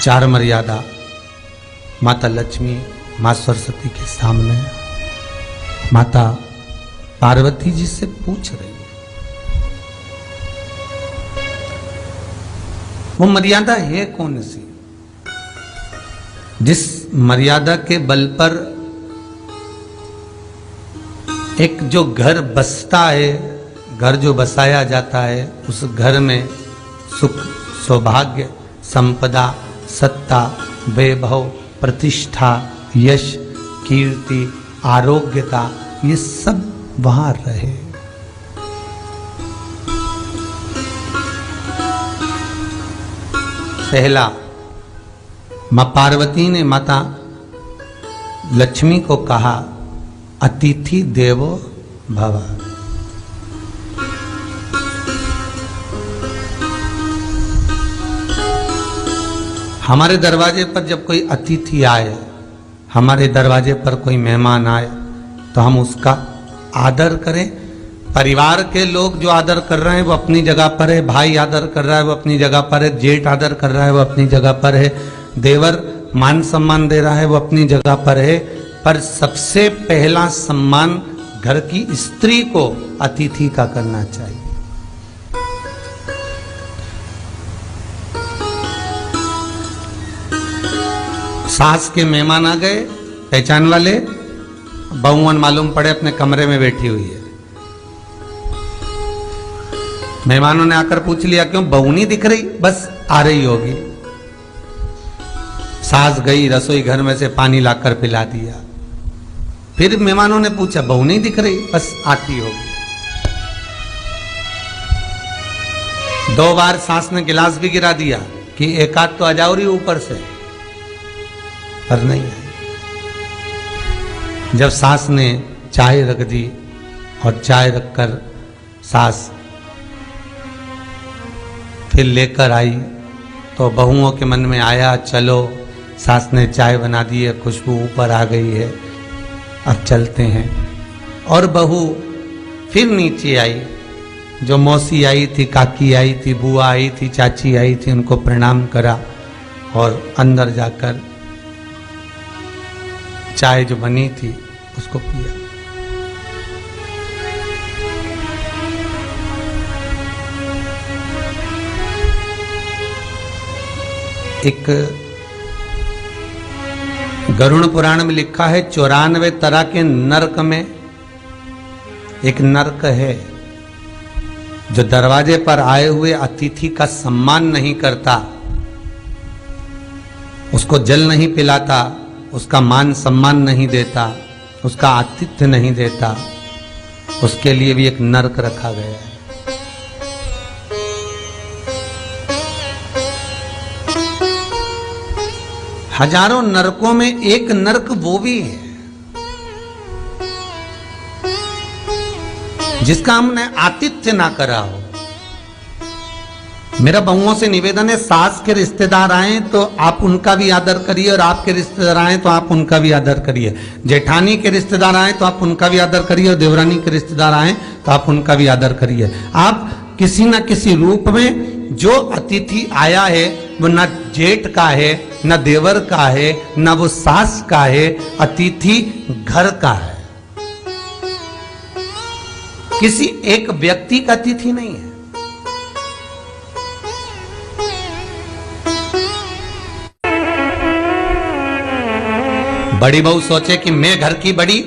चार मर्यादा माता लक्ष्मी, माँ सरस्वती के सामने माता पार्वती जी से पूछ रही है। वो मर्यादा है कौन सी जिस मर्यादा के बल पर एक जो घर बसता है, घर जो बसाया जाता है, उस घर में सुख, सौभाग्य, संपदा, सत्ता, वैभव, प्रतिष्ठा, यश, कीर्ति, आरोग्यता, ये सब वहां रहे। पहला, मां पार्वती ने माता लक्ष्मी को कहा, अतिथि देवो भव। हमारे दरवाजे पर जब कोई अतिथि आए, हमारे दरवाजे पर कोई मेहमान आए, तो हम उसका आदर करें। परिवार के लोग जो आदर कर रहे हैं वो अपनी जगह पर है, भाई आदर कर रहा है वो अपनी जगह पर है, जेठ आदर कर रहा है वो अपनी जगह पर है, देवर मान सम्मान दे रहा है वो अपनी जगह पर है। पर सबसे पहला सम्मान घर की स्त्री को अतिथि का करना चाहिए। सास के मेहमान आ गए, पहचान वाले, बहुवन मालूम पड़े अपने कमरे में बैठी हुई है। मेहमानों ने आकर पूछ लिया, क्यों बहू नहीं दिख रही? बस आ रही होगी। सास गई, रसोई घर में से पानी लाकर पिला दिया। फिर मेहमानों ने पूछा, बहू नहीं दिख रही? बस आती होगी। 2 बार सास ने गिलास भी गिरा दिया कि एक आध तो आ जाओ रही ऊपर से, पर नहीं आई। जब सास ने चाय रख दी और चाय रखकर सास फिर लेकर आई, तो बहुओं के मन में आया, चलो सास ने चाय बना दी है, खुशबू ऊपर आ गई है, अब चलते हैं। और बहू फिर नीचे आई। जो मौसी आई थी, काकी आई थी, बुआ आई थी, चाची आई थी, उनको प्रणाम करा और अंदर जाकर चाय जो बनी थी उसको पिया। एक गरुड़ पुराण में लिखा है, 94 तरह के नरक में एक नरक है जो दरवाजे पर आए हुए अतिथि का सम्मान नहीं करता, उसको जल नहीं पिलाता, उसका मान सम्मान नहीं देता, उसका आतिथ्य नहीं देता, उसके लिए भी एक नरक रखा गया है। हजारों नरकों में एक नरक वो भी है जिसका हमने आतिथ्य ना करा हो। मेरा बहुओं से निवेदन है, सास के रिश्तेदार आए तो आप उनका भी आदर करिए, और आपके रिश्तेदार आए तो आप उनका भी आदर करिए। जेठानी के रिश्तेदार आए तो आप उनका भी आदर करिए, और देवरानी के रिश्तेदार आए तो आप उनका भी आदर करिए। आप किसी न किसी रूप में जो अतिथि आया है वो न जेठ का है, न देवर का है, न वो सास का है, अतिथि घर का है। किसी एक व्यक्ति का अतिथि नहीं है। बड़ी बहू सोचे कि मैं घर की बड़ी,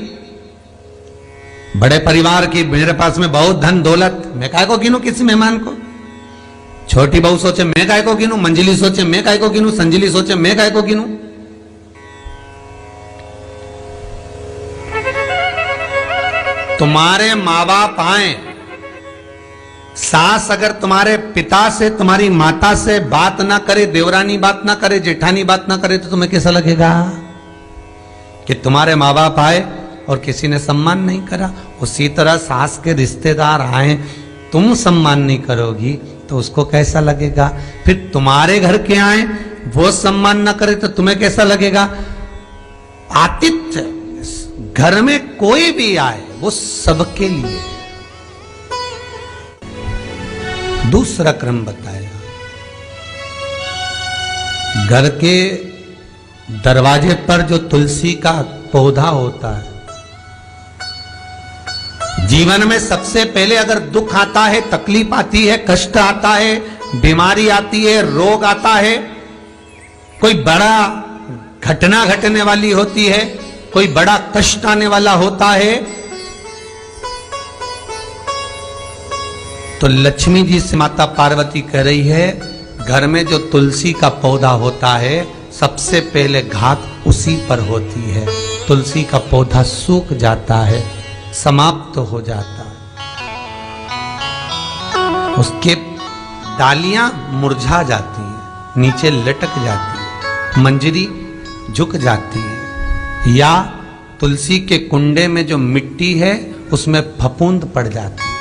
बड़े परिवार की, मेरे पास में बहुत धन दौलत, मैं काहे को गिनूं किसी मेहमान को। छोटी बहू सोचे मैं काहे को गिनूं, मंजिली सोचे मैं काहे को गिनूं, संजिली सोचे मैं काहे को गिनूं। तुम्हारे माँ बाप आए, सास अगर तुम्हारे पिता से, तुम्हारी माता से बात ना करे, देवरानी बात ना करे, जेठानी बात ना करे, तो तुम्हें कैसा लगेगा कि तुम्हारे माँ बाप आए और किसी ने सम्मान नहीं करा। उसी तरह सास के रिश्तेदार आए, तुम सम्मान नहीं करोगी तो उसको कैसा लगेगा। फिर तुम्हारे घर के आए, वो सम्मान ना करे तो तुम्हें कैसा लगेगा। आतिथ्य, घर में कोई भी आए वो सबके लिए। दूसरा क्रम बताया, घर के दरवाजे पर जो तुलसी का पौधा होता है, जीवन में सबसे पहले अगर दुख आता है, तकलीफ आती है, कष्ट आता है, बीमारी आती है, रोग आता है, कोई बड़ा घटना घटने वाली होती है, कोई बड़ा कष्ट आने वाला होता है, तो लक्ष्मी जी से माता पार्वती कह रही है, घर में जो तुलसी का पौधा होता है सबसे पहले घात उसी पर होती है। तुलसी का पौधा सूख जाता है, समाप्त हो जाता है, उसके डालियां मुरझा जाती हैं, नीचे लटक जाती है, मंजरी झुक जाती है, या तुलसी के कुंडे में जो मिट्टी है उसमें फफूंद पड़ जाती है।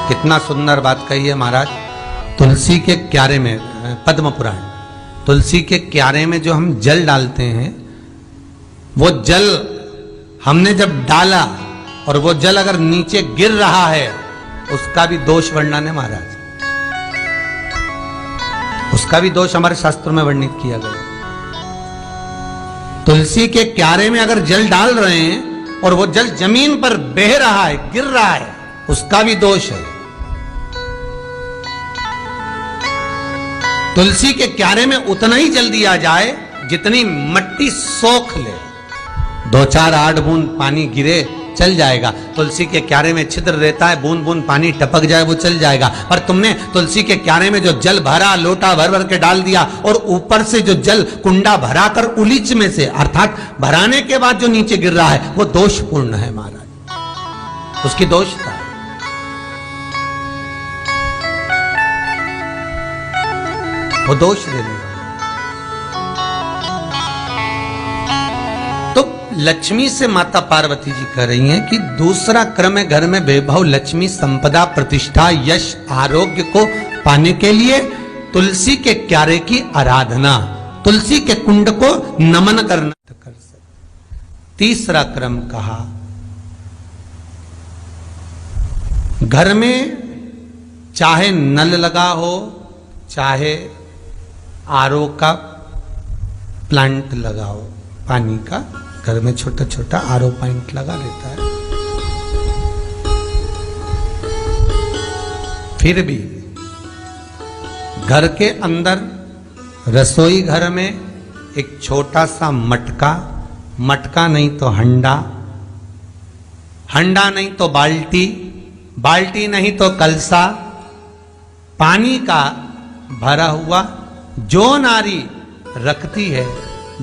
कितना सुंदर बात कही है महाराज। तुलसी के क्यारे में, पद्म पुराण, तुलसी के क्यारे में जो हम जल डालते हैं, वो जल हमने जब डाला और वो जल अगर नीचे गिर रहा है, उसका भी दोष वर्णन है महाराज, उसका भी दोष हमारे शास्त्रों में वर्णित किया गया। तुलसी के क्यारे में अगर जल डाल रहे हैं और वो जल जमीन पर बह रहा है, गिर रहा है, उसका भी दोष है। तुलसी के क्यारे में उतना ही जल दिया जाए जितनी मट्टी सोख ले, 2-4 8 बूंद पानी गिरे चल जाएगा। तुलसी के क्यारे में छिद्र रहता है, बूंद बूंद पानी टपक जाए वो चल जाएगा। पर तुमने तुलसी के क्यारे में जो जल भरा, लोटा भर भर के डाल दिया, और ऊपर से जो जल कुंडा भरा कर उलीच में से, अर्थात भराने के बाद जो नीचे गिर रहा है, वो दोषपूर्ण है महाराज, उसकी दोषता है। वो दोष दे देगा। तो लक्ष्मी से माता पार्वती जी कह रही हैं कि दूसरा क्रम है घर में वैभव, लक्ष्मी, संपदा, प्रतिष्ठा, यश, आरोग्य को पाने के लिए तुलसी के क्यारे की आराधना, तुलसी के कुंड को नमन करना। तीसरा क्रम कहा, घर में चाहे नल लगा हो, चाहे आरओ का प्लांट लगाओ, पानी का, घर में छोटा छोटा आरओ प्लांट लगा लेता है, फिर भी घर के अंदर रसोई घर में एक छोटा सा मटका, मटका नहीं तो हंडा, हंडा नहीं तो बाल्टी, बाल्टी नहीं तो कलसा, पानी का भरा हुआ जो नारी रखती है,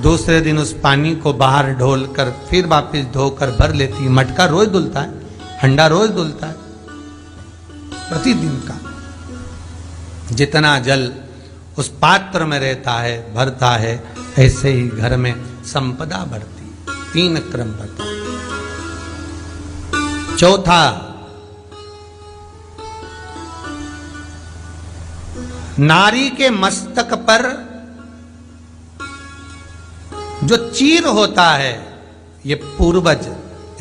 दूसरे दिन उस पानी को बाहर ढोलकर फिर वापस धोकर भर लेती है। मटका रोज धुलता है, हंडा रोज धुलता है, प्रतिदिन का। जितना जल उस पात्र में रहता है, भरता है, ऐसे ही घर में संपदा बढ़ती। 3 क्रम बता। चौथा, नारी के मस्तक पर जो चीर होता है, ये पूर्वज,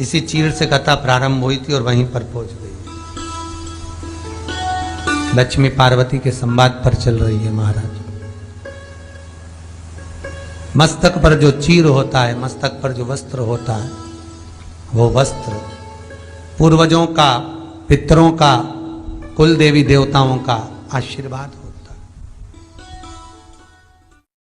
इसी चीर से कथा प्रारंभ हुई थी और वहीं पर पहुंच गई। लक्ष्मी पार्वती के संवाद पर चल रही है महाराज। मस्तक पर जो चीर होता है, मस्तक पर जो वस्त्र होता है, वो वस्त्र पूर्वजों का, पितरों का, कुल देवी देवताओं का आशीर्वाद हो।